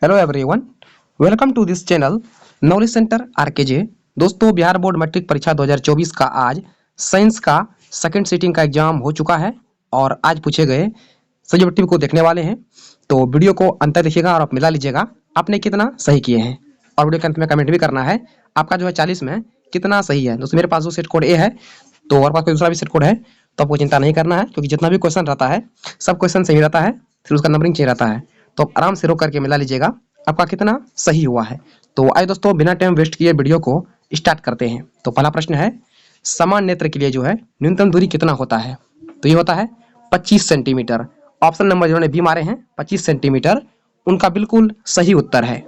Hello everyone, welcome to this channel knowledge centre RKJ. दोस्तों, Bihar board matric परीक्षा 2024 का आज साइंस का सेकंड सीटिंग का एग्जाम हो चुका है और आज पूछे गए सब्जेक्टिव को देखने वाले हैं। तो वीडियो को अंत तक देखिएगा और आप मिला लीजिएगा आपने कितना सही किए हैं। और वीडियो के अंत में कमेंट भी करना है आपका 40 में कितना सही है। दोस्तों, मेरे पास जो सेट कोड ए है, तो और पास कोई दूसरा भी सेट कोड है तो आपको चिंता नहीं करना है, क्योंकि जितना भी क्वेश्चन रहता है सब क्वेश्चन सही रहता है, फिर उसका नंबरिंग चेंज रहता है। तो आप आराम से रोक करके मिला लीजिएगा आपका कितना सही हुआ है। तो आइए दोस्तों, बिना टाइम वेस्ट किए वीडियो को स्टार्ट करते हैं। तो पहला प्रश्न है, समान नेत्र के लिए जो है न्यूनतम दूरी कितना होता है? तो ये होता है 25 सेंटीमीटर। ऑप्शन नंबर जिन्होंने बी मारे हैं 25 सेंटीमीटर, उनका बिल्कुल सही उत्तर है।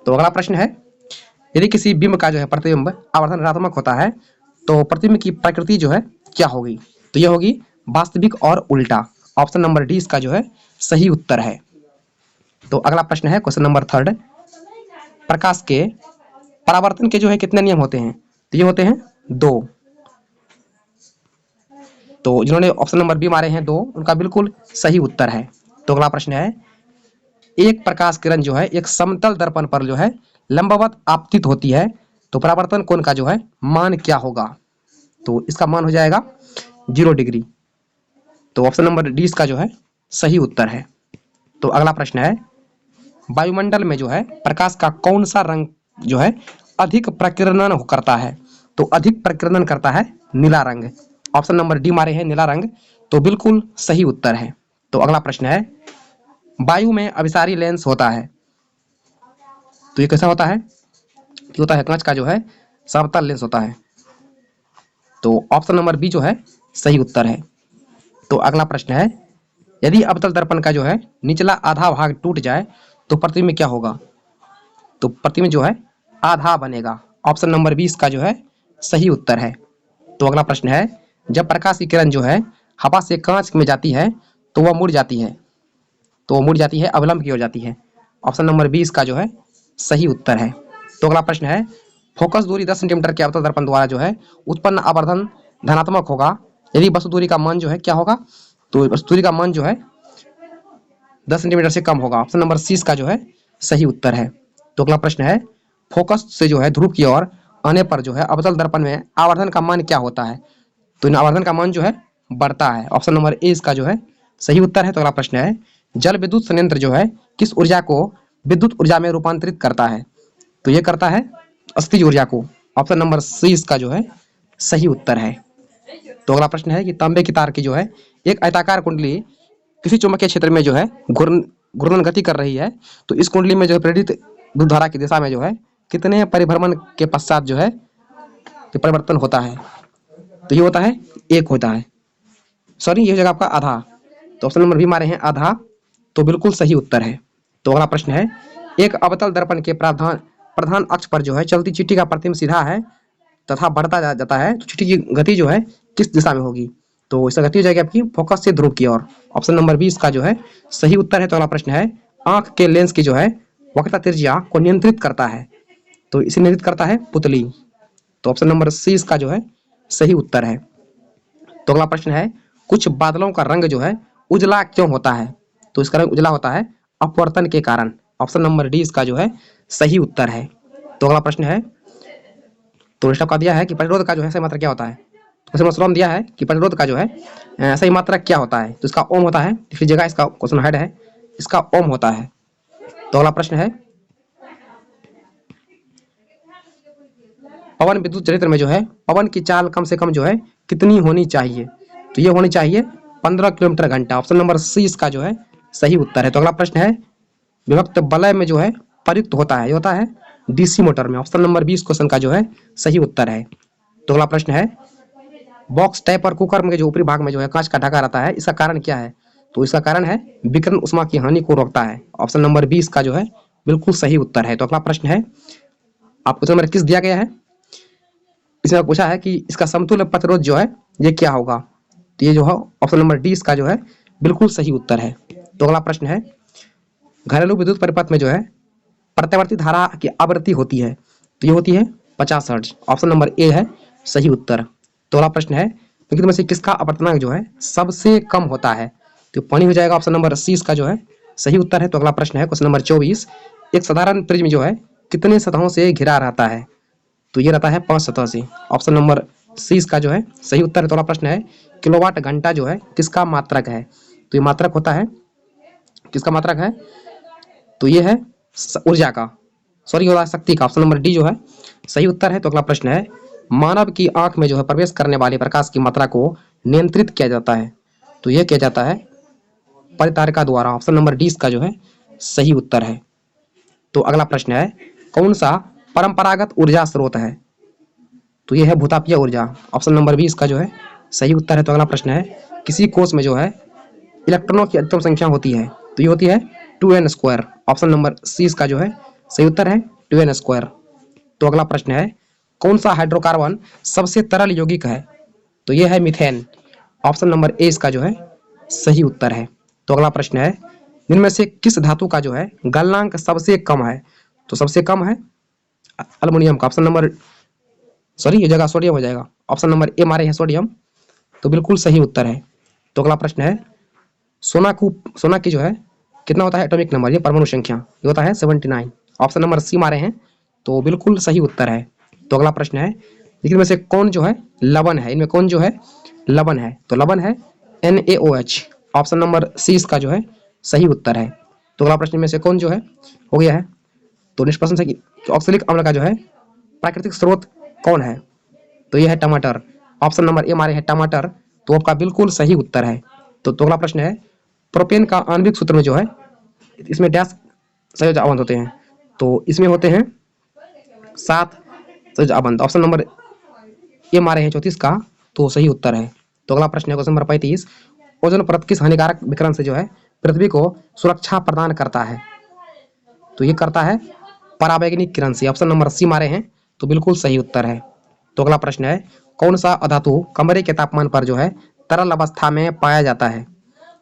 तो अगला प्रश्न है, यदि किसी बिंब का जो है प्रतिबिंब आवर्धन ऋणात्मक होता है तो प्रतिबिंब की प्रकृति जो है क्या होगी? तो यह होगी वास्तविक और उल्टा। ऑप्शन नंबर डी इसका जो है सही उत्तर है। तो अगला प्रश्न है क्वेश्चन नंबर 3, प्रकाश के परावर्तन के जो है कितने नियम होते हैं? तो ये होते हैं 2। तो जिन्होंने ऑप्शन नंबर बी मारे हैं 2, उनका बिल्कुल सही उत्तर है। तो अगला प्रश्न है, एक प्रकाश किरण जो है एक समतल दर्पण पर जो है लंबवत आपतित होती है तो परावर्तन कोण का जो है मान क्या होगा? तो इसका मान हो जाएगा 0 डिग्री। तो ऑप्शन नंबर डी इसका जो है सही उत्तर है। तो अगला प्रश्न है, वायुमंडल में जो है प्रकाश का कौन सा रंग जो है अधिक प्रकीर्णन करता है? तो अधिक प्रकीर्णन करता है नीला रंग। ऑप्शन नंबर डी मारे हैं नीला रंग, तो बिल्कुल सही उत्तर है। तो अगला प्रश्न है, वायु में अभिसारी लेंस होता है तो ये कैसा होता है? ये होता है कांच का जो है समतल लेंस होता है। तो ऑप्शन नंबर बी जो है सही उत्तर है। तो अगला प्रश्न है, यदि अवतल दर्पण का जो है निचला आधा भाग टूट जाए तो प्रतिबिंब क्या होगा? तो प्रतिबिंब जो है आधा बनेगा। ऑप्शन नंबर 20 का जो है सही उत्तर है। तो अगला प्रश्न है, जब प्रकाश की किरण जो है हवा से कांच में जाती है तो वह मुड़ जाती है, तो मुड़ जाती है अवलंब की ओर जाती है। ऑप्शन नंबर 20 का जो है सही उत्तर है। तो अगला प्रश्न है, फोकस दूरी 10 सेंटीमीटर के अवतल दर्पण द्वारा जो है उत्पन्न आवर्धन धनात्मक होगा यदि वस्तु दूरी का मान जो है क्या होगा? तो वस्तु दूरी का मान जो है 10 सेंटीमीटर से कम होगा। ऑप्शन नंबर सी इसका जो है सही उत्तर है। तो अगला प्रश्न है, फोकस से जो है ध्रुव की ओर आने पर जो है अवतल दर्पण में आवर्धन का मान क्या होता है? तो इन आवर्धन का मान जो है बढ़ता है। ऑप्शन नंबर ए इसका जो है सही उत्तर है। तो अगला प्रश्न है, जल विद्युत संयंत्र जो है किस ऊर्जा को विद्युत ऊर्जा में रूपांतरित करता है? तो ये करता है अस्थिज ऊर्जा को। ऑप्शन नंबर सी इसका जो है सही उत्तर है। तो अगला प्रश्न है कि तांबे की तार की जो है एक आयताकार कुंडली किसी चुंबकीय क्षेत्र में जो है घूर्णन गति कर रही है तो इस कुंडली में जो है प्रेरित विद्युत धारा की दिशा में जो है कितने परिभ्रमण के पश्चात जो है परिवर्तन होता है? तो ये होता है 1 होता है। सॉरी, ये हो जाएगा आपका आधा। तो ऑप्शन नंबर बी मारे हैं आधा, तो बिल्कुल सही उत्तर है। तो अगला प्रश्न है, एक अवतल दर्पण के प्रधान अक्ष पर जो है चलती चिट्ठी का प्रतिबिंब सीधा है तथा बढ़ता जाता है तो चिट्ठी की गति जो है किस दिशा में होगी? तो इसका गति हो जाएगी आपकी फोकस से ध्रुव की ओर। ऑप्शन नंबर 20 का जो है सही उत्तर है। तो अगला प्रश्न है, आंख के लेंस की जो है वक्रता त्रिज्या को नियंत्रित करता है तो इसे नियंत्रित करता है पुतली। तो ऑप्शन नंबर सी इसका जो है सही उत्तर है। तो अगला प्रश्न है, कुछ बादलों का रंग जो है उजला क्यों होता है? तो इसका रंग उजला होता है अपवर्तन के कारण। ऑप्शन नंबर डी इसका जो है सही उत्तर है। तो अगला प्रश्न है, तो इसका का दिया है कि प्रतिरोध का जो है सही मात्रा क्या होता है? तो इसमें दिया है कि प्रतिरोध का जो है सही मात्रा क्या होता है? तो इसका ओम होता है। इसकी जगह इसका क्वेश्चन हेड है, इसका ओम होता है। तो अगला प्रश्न है, पवन विद्युत चरित्र में जो है पवन की चाल कम से कम जो है कितनी होनी चाहिए? तो ये होनी चाहिए 15 किलोमीटर घंटा। ऑप्शन नंबर सी इसका जो है सही उत्तर है। तो अगला प्रश्न है, विभक्त वलय में जो है प्रयुक्त होता है, ये होता है डीसी मोटर में। ऑप्शन नंबर 20 क्वेश्चन का जो है सही उत्तर है। तो अगला प्रश्न है, बॉक्स टाइप और कुकर में जो ऊपरी भाग में जो है कांच का ढका रहता है, इसका कारण क्या है? तो इसका कारण है विकिरण उष्मा की हानि को रोकता है। ऑप्शन नंबर 20 का जो है बिल्कुल सही उत्तर है। तो अगला प्रश्न है, आपको क्वेश्चन नंबर 21 दिया गया है, इसमें पूछा है कि इसका समतुल्य प्रतिरोध जो है ये क्या होगा? तो ये जो है ऑप्शन नंबर डी इसका जो है बिल्कुल सही उत्तर है। तो अगला प्रश्न है, घरेलू विद्युत परिपथ में जो है प्रत्यावर्ती धारा की आवृत्ति होती है तो ये होती है 50 हर्ट्ज। ऑप्शन नंबर ए है सही उत्तर। तो अगला प्रश्न है, निम्नलिखित में से किसका अपवर्तनांक जो है सबसे कम होता है? तो पानी हो जाएगा। ऑप्शन नंबर सी इसका जो है सही उत्तर है। तो अगला प्रश्न है क्वेश्चन नंबर 24, एक साधारण प्रिज्म जो है कितने सतहों से घिरा रहता है? तो ये रहता है 5 सतह से। ऑप्शन नंबर सी इसका जो है सही उत्तर है। तो अगला प्रश्न है किलोवाट घंटा जो है किसका मात्रक है? तो ये मात्रक होता है, किसका मात्रक है? तो ये है ऊर्जा का, सॉरी होगा शक्ति का। ऑप्शन नंबर डी जो है सही उत्तर है। तो अगला प्रश्न है मानव की आंख में जो है प्रवेश करने वाले प्रकाश की मात्रा को नियंत्रित किया जाता है? तो यह किया जाता है परितारिका द्वारा। ऑप्शन नंबर डी इसका जो है सही उत्तर है। तो अगला प्रश्न है कौन सा परंपरागत ऊर्जा स्रोत है? तो यह है भूतापीय ऊर्जा। ऑप्शन नंबर बी इसका जो है सही उत्तर है। तो अगला प्रश्न है किसी कोष में जो है इलेक्ट्रॉनों की अधिकतम संख्या होती है? तो ये होती है 2n²। ऑप्शन नंबर सी इसका जो है सही उत्तर है 2n²। तो अगला प्रश्न है कौन सा हाइड्रोकार्बन सबसे तरल यौगिक है? तो यह है मीथेन। ऑप्शन नंबर ए इसका जो है सही उत्तर है। तो अगला प्रश्न है इनमें से किस धातु का जो है गलनांक सबसे कम है? तो सबसे कम है अल्युमिनियम का। ऑप्शन नंबर सॉरी ये जगह सोडियम हो जाएगा। ऑप्शन नंबर ए हमारे है सोडियम। तो बिल्कुल सही उत्तर है। तो अगला प्रश्न है सोना की जो है कितना होता है एटॉमिक नंबर, ये परमाणु संख्या, ये होता है 79। ऑप्शन नंबर सी मारे हैं तो बिल्कुल सही उत्तर है। तो अगला प्रश्न है लेकिन में से कौन जो है लवण है? इनमें कौन जो है लवण है? तो लवण है NaOH। ऑप्शन नंबर सी इसका जो है सही उत्तर है। तो अगला प्रश्न में से कौन जो है हो गया है? तो नेक्स्ट प्रश्न है कि ऑक्सैलिक अम्ल का जो है प्राकृतिक स्रोत कौन है? तो यह है टमाटर। ऑप्शन नंबर ए हमारे है टमाटर। तो आपका बिल्कुल सही उत्तर है। तो अगला प्रश्न है प्रोपेन का आणविक सूत्र में जो है इसमें डैश संयोजक अवंत होते हैं? तो इसमें होते हैं 7 संयोजक अवंत। ऑप्शन नंबर ए हमारे हैं 34 का तो सही उत्तर है। तो अगला प्रश्न है क्वेश्चन नंबर 35, ओजोन परत किस हानिकारक विकिरण से जो है पृथ्वी को सुरक्षा प्रदान करता है? तो ये करता है पराबैंगनी किरण से। ऑप्शन नंबर सी मारे हैं तो बिल्कुल सही उत्तर है। तो अगला प्रश्न है कौन सा अधातु कमरे के तापमान पर जो है तरल अवस्था में पाया जाता है?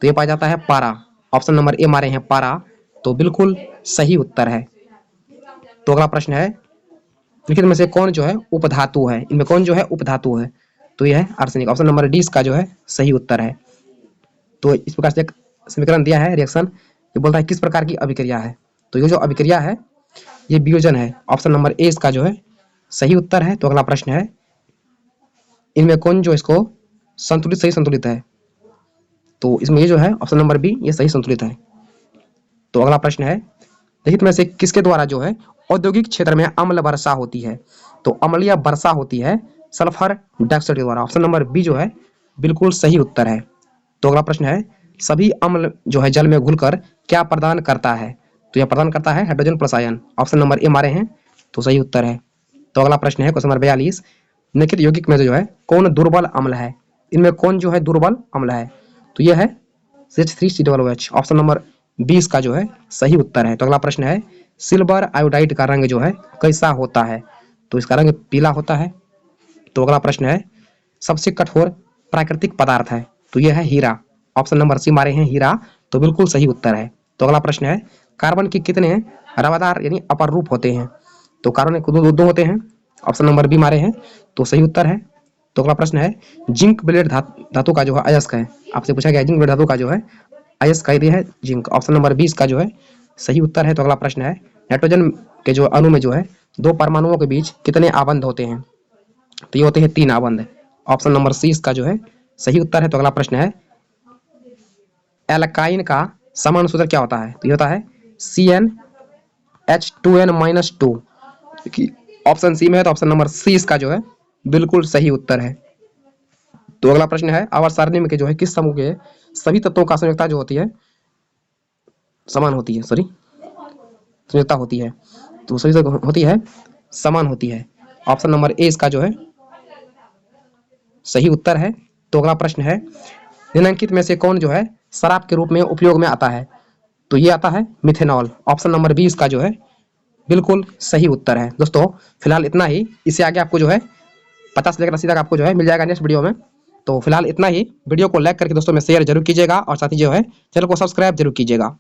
तो ये पाया जाता है पारा। ऑप्शन नंबर ए मारे हैं पारा। तो बिल्कुल सही उत्तर है। तो अगला प्रश्न है निम्नलिखित में से कौन जो है उपधातु है? इनमें कौन जो है उपधातु है? तो यह है आर्सेनिक। ऑप्शन नंबर डी इसका जो है सही उत्तर है। तो इस प्रकार से एक समीकरण दिया है रिएक्शन, ये बोलता है किस प्रकार की अभिक्रिया है? तो ये जो अभिक्रिया है ये वियोजन है। ऑप्शन नंबर ए इसका जो है सही उत्तर है। तो अगला प्रश्न है इनमें कौन जो इसको संतुलित सही संतुलित है? तो इसमें ये जो है ऑप्शन नंबर बी ये सही संतुलित है। तो अगला प्रश्न है लिखित में से किसके द्वारा जो है औद्योगिक क्षेत्र में अम्ल वर्षा होती है? तो अम्लीय वर्षा होती है सल्फर डाइऑक्साइड के द्वारा। ऑप्शन नंबर बी जो है बिल्कुल सही उत्तर है। तो अगला प्रश्न है सभी अम्ल जो है जल में घुलकर क्या प्रदान करता है? तो यह प्रदान करता है hydrogen plus ion. Option number A मारे हैं तो सही उत्तर है। तो अगला प्रश्न है क्वेश्चन नंबर 42, निम्नलिखित यौगिक में जो है कौन दुर्बल अम्ल है? इनमें कौन जो है दुर्बल अम्ल है? तो यह है CH3COOH। ऑप्शन नंबर 20 का जो है सही उत्तर है। तो अगला प्रश्न है सिल्वर आयोडाइड का रंग जो है कैसा होता है? तो इसका रंग पीला होता है। तो अगला प्रश्न है सबसे कठोर प्राकृतिक पदार्थ है? तो यह है हीरा। ऑप्शन नंबर सी मारे हैं हीरा। तो बिल्कुल सही उत्तर है। तो अगला प्रश्न है कार्बन के कितने रवादार यानी अपर रूप होते हैं? तो कार्बन के दो होते हैं। ऑप्शन नंबर बी मारे हैं तो सही उत्तर है। तो अगला प्रश्न है जिंक ब्लेड धातु का जो है अयस्क है? आपसे पूछा गया जिंक ब्लेड धातु का जो है अयस्क का है जिंक। ऑप्शन नंबर 20 का जो है सही उत्तर है। तो अगला प्रश्न है नाइट्रोजन के जो अणु में जो है 2 परमाणुओं के बीच कितने आबंध होते हैं? तो ये होते हैं 3 आबंध। ऑप्शन नंबर सी इसका जो है सही उत्तर है। तो अगला प्रश्न है एल्काइन का समान सूत्र क्या होता है? तो ये होता है CnH2n-2। ऑप्शन सी में है तो ऑप्शन नंबर सी इसका जो है बिल्कुल सही उत्तर है। तो अगला प्रश्न है आवर्त सारणी में के जो है किस समूह के सभी तत्वों का संयोजकता जो होती है समान होती है, सॉरी संयोजकता होती है? तो सही होती है समान होती है। ऑप्शन नंबर ए इसका जो है सही उत्तर है। तो अगला प्रश्न है निम्नलिखित में से कौन जो है शराब के रूप में उपयोग में आता है? तो ये आता है मिथेनॉल। ऑप्शन नंबर बी इसका जो है बिल्कुल सही उत्तर है। दोस्तों फिलहाल इतना ही, इससे आगे आपको जो है 50 से लेकर 80 तक आपको जो है मिल जाएगा नेक्स्ट वीडियो में। तो फिलहाल इतना ही, वीडियो को लाइक करके दोस्तों में शेयर जरूर कीजिएगा और साथ ही जो है चैनल को सब्सक्राइब जरूर कीजिएगा।